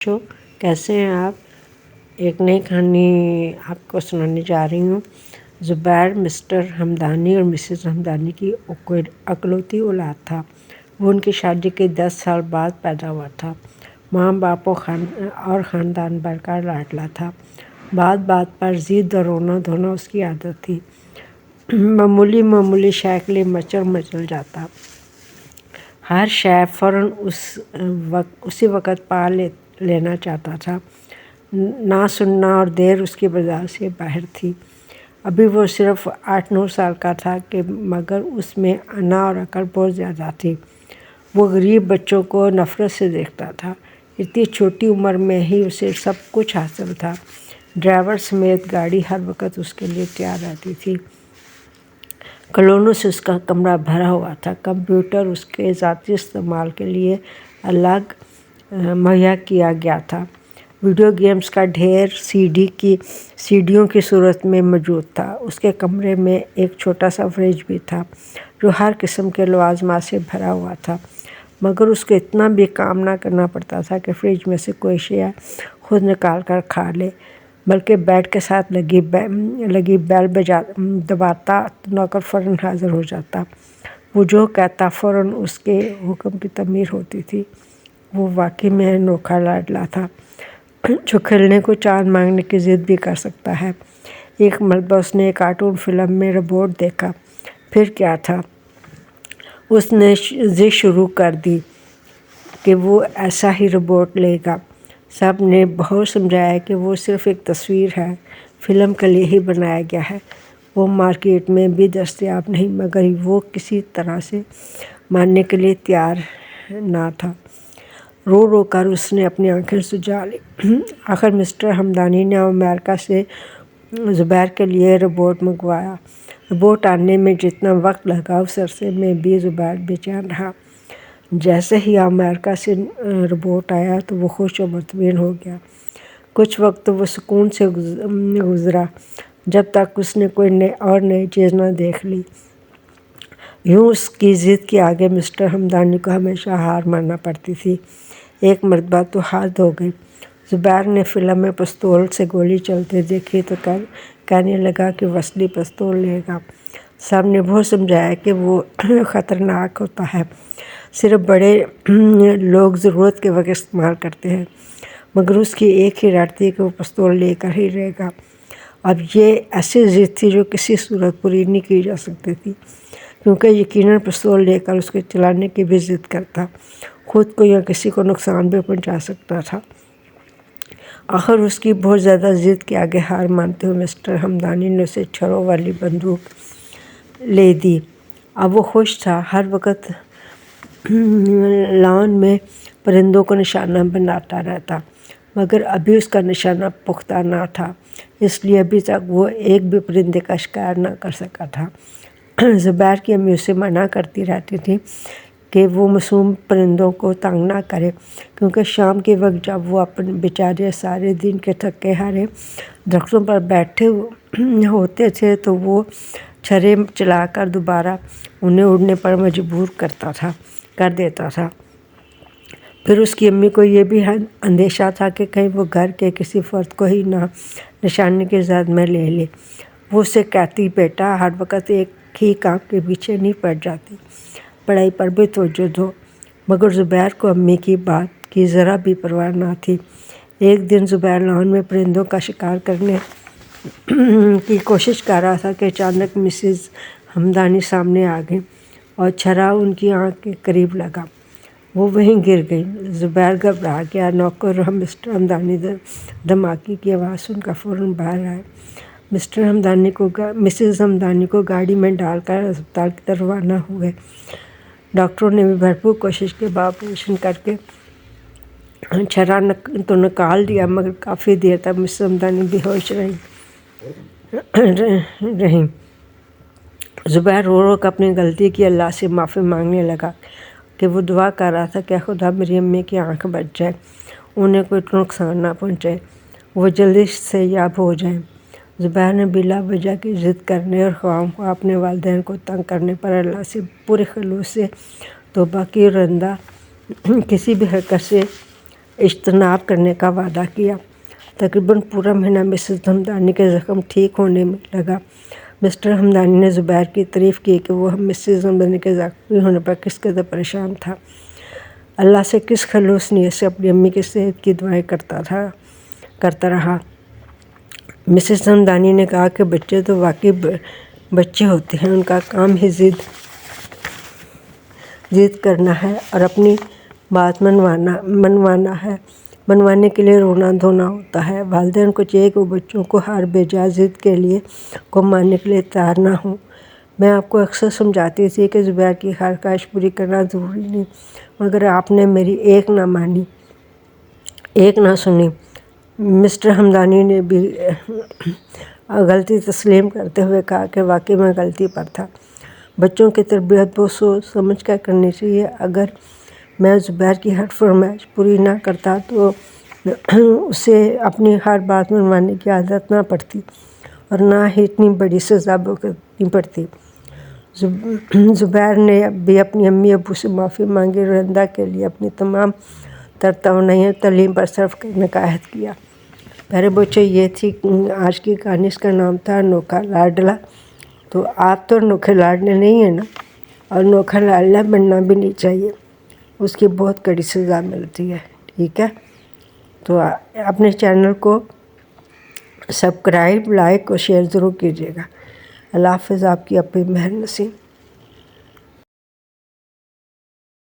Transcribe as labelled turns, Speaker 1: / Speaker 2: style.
Speaker 1: بچوں کیسے ہیں آپ؟ ایک نئی کہانی آپ کو سنانے جا رہی ہوں۔ زبیر مسٹر ہمدانی اور مسز ہمدانی کی اکلوتی اولاد تھا۔ وہ ان کی شادی کے 10 سال بعد پیدا ہوا تھا۔ ماں باپ اور خاندان بھر کا لاڈلا تھا۔ بات پر ضد اور رونا دھونا اس کی عادت تھی۔ معمولی شے کے لیے مچل جاتا۔ ہر شے فوراً اسی وقت پا لینا چاہتا تھا۔ نہ سننا اور دیر اس کی برداشت سے باہر تھی۔ ابھی وہ صرف 8-9 سال کا تھا کہ مگر اس میں انا اور عقل بہت زیادہ تھی۔ وہ غریب بچوں کو نفرت سے دیکھتا تھا۔ اتنی چھوٹی عمر میں ہی اسے سب کچھ حاصل تھا۔ ڈرائیور سمیت گاڑی ہر وقت اس کے لیے تیار رہتی تھی۔ کھلونوں سے اس کا کمرہ بھرا ہوا تھا۔ کمپیوٹر اس کے ذاتی استعمال کے لیے الگ مہیا کیا گیا تھا۔ ویڈیو گیمز کا ڈھیر سیڈیوں کی صورت میں موجود تھا۔ اس کے کمرے میں ایک چھوٹا سا فریج بھی تھا جو ہر قسم کے لوازمات سے بھرا ہوا تھا، مگر اس کو اتنا بھی کام نہ کرنا پڑتا تھا کہ فریج میں سے کوئی شے خود نکال کر کھا لے، بلکہ بیڈ کے ساتھ لگی بیل دباتا تو نوکر فوراً حاضر ہو جاتا۔ وہ جو کہتا فوراً اس کے حکم کی تعمیر ہوتی تھی۔ وہ واقعی میں انوکھا لاڈلا تھا جو کھیلنے کو چاند مانگنے کی ضد بھی کر سکتا ہے۔ ایک مرتبہ اس نے ایک کارٹون فلم میں روبوٹ دیکھا۔ پھر کیا تھا، اس نے ضد شروع کر دی کہ وہ ایسا ہی روبوٹ لے گا۔ سب نے بہت سمجھایا کہ وہ صرف ایک تصویر ہے، فلم کے لیے ہی بنایا گیا ہے، وہ مارکیٹ میں بھی دستیاب نہیں، مگر وہ کسی طرح سے ماننے کے لیے تیار نہ تھا۔ رو کر اس نے اپنی آنکھیں سجا لیں۔ آخر مسٹر ہمدانی نے امریکہ سے زبیر کے لیے روبوٹ منگوایا۔ روبوٹ آنے میں جتنا وقت لگا اس عرصے میں بھی زبیر بے چین رہا۔ جیسے ہی امریکہ سے روبوٹ آیا تو وہ خوش و مطمئن ہو گیا۔ کچھ وقت تو وہ سکون سے گزرا جب تک اس نے کوئی نئی چیز نہ دیکھ لی۔ یوں اس کی ضد کے آگے مسٹر ہمدانی کو ہمیشہ ہار ماننا پڑتی تھی۔ ایک مرتبہ تو حد ہو گئی۔ زبیر نے فلم میں پستول سے گولی چلتے دیکھی تو کہنے لگا کہ وہ اصلی پستول لے گا۔ سب نے بہت سمجھایا کہ وہ خطرناک ہوتا ہے، صرف بڑے لوگ ضرورت کے وقت استعمال کرتے ہیں، مگر اس کی ایک ہی رٹ تھی کہ وہ پستول لے کر ہی رہے گا۔ اب یہ ایسی ضد تھی جو کسی صورت پوری نہیں کی جا سکتی تھی، کیونکہ یقیناً پستول لے کر اس کے چلانے کی بھی ضد کرتا، خود کو یا کسی کو نقصان بھی پہنچا سکتا تھا۔ آخر اس کی بہت زیادہ ضد کے آگے ہار مانتے ہوئے مسٹر ہمدانی نے اسے چھروں والی بندوق لے دی۔ اب وہ خوش تھا، ہر وقت لان میں پرندوں کو نشانہ بناتا رہتا، مگر ابھی اس کا نشانہ پختہ نہ تھا، اس لیے ابھی تک وہ ایک بھی پرندے کا شکار نہ کر سکا تھا۔ زبیر کی امی اسے منع کرتی رہتی تھی کہ وہ معصوم پرندوں کو تنگ نہ کرے، کیونکہ شام کے وقت جب وہ اپنے بیچارے سارے دن کے تھکے ہارے درختوں پر بیٹھے ہوتے تھے تو وہ چھرے چلا کر دوبارہ انہیں اڑنے پر مجبور کر دیتا تھا۔ پھر اس کی امی کو یہ بھی اندیشہ تھا کہ کہیں وہ گھر کے کسی فرد کو ہی نہ نشانے کی زد میں لے لے۔ وہ اسے کہتی، بیٹا ہر وقت ایک ہی کام کے پیچھے نہیں پڑ جاتی، پڑھائی پر بھی توجہ دو۔ مگر زبیر کو امی کی بات کی ذرا بھی پرواہ نہ تھی۔ ایک دن زبیر لان میں پرندوں کا شکار کرنے کی کوشش کر رہا تھا کہ اچانک مسز ہمدانی سامنے آ گئیں اور چھرا ان کی آنکھ کے قریب لگا۔ وہ وہیں گر گئیں۔ زبیر گھبرا گیا۔ نوکر مسٹر ہمدانی دھماکے کی آواز سن کر فوراً باہر آئے۔ مسز ہمدانی کو گاڑی میں ڈال کر ہسپتال کی طرف روانہ ہوئے۔ ڈاکٹروں نے بھی بھرپور کوشش کے بعد آپریشن کر کے چھرا تو نکال دیا، مگر کافی دیر تک مسز ہمدانی بے ہوش رہیں۔ زبیر رو کر اپنی غلطی کی اللہ سے معافی مانگنے لگا کہ وہ دعا کر رہا تھا کہ خدا میری امی کی آنکھ بچ جائے، انہیں کوئی نقصان نہ پہنچے، وہ جلدی سے یاب ہو جائیں۔ زبیر نے بلا وجہ کی ضد کرنے اور خواہ اپنے والدین کو تنگ کرنے پر اللہ سے پورے خلوص سے توبہ کی اور آئندہ کسی بھی حرکت سے اجتناب کرنے کا وعدہ کیا۔ تقریباً پورا مہینہ مسز ہمدانی کے زخم ٹھیک ہونے میں لگا۔ مسٹر ہمدانی نے زبیر کی تعریف کی کہ وہ مسز ہمدانی کے زخمی ہونے پر کس قدر پریشان تھا، اللہ سے کس خلوص نیت سے اپنی امی کی صحت کی دعائیں کرتا رہا۔ مسز ہمدانی نے کہا کہ بچے تو واقعی بچے ہوتے ہیں، ان کا کام ہی ضد کرنا ہے اور اپنی بات منوانا ہے، منوانے کے لیے رونا دھونا ہوتا ہے۔ والدین کو چاہیے کہ وہ بچوں کو ہر بے جا ضد کے لیے کو ماننے کے لیے تیار نہ ہوں۔ میں آپ کو اکثر سمجھاتی تھی کہ زبیر کی ہر خواہش پوری کرنا ضروری نہیں، مگر آپ نے میری ایک نہ مانی، ایک نہ سنی۔ مسٹر ہمدانی نے بھی غلطی تسلیم کرتے ہوئے کہا کہ واقعی میں غلطی پر تھا۔ بچوں کی تربیت بہت سوچ سمجھ کر کرنی چاہیے۔ اگر میں زبیر کی ہر فرمائش پوری نہ کرتا تو اسے اپنی ہر بات منوانے کی عادت نہ پڑتی اور نہ ہی اتنی بڑی سزا بھگتنی پڑتی۔ زبیر نے بھی اپنی امی ابو سے معافی مانگی اور آئندہ کے لیے اپنی تمام تر توانائی تعلیم پر صرف کرنے کا عہد کیا۔ پیارے بچوں، یہ تھی آج کی کہانی۔ اس کا نام تھا انوکھا لاڈلا۔ تو آپ تو انوکھے لاڈلے نہیں ہیں نا، اور انوکھا لاڈلا بننا بھی نہیں چاہیے، اس کی بہت کڑی سزا ملتی ہے، ٹھیک ہے؟ تو اپنے چینل کو سبسکرائب، لائک اور شیئر ضرور کیجیے گا۔ اللہ حافظ۔ آپ کی اپنی مہر نسیم۔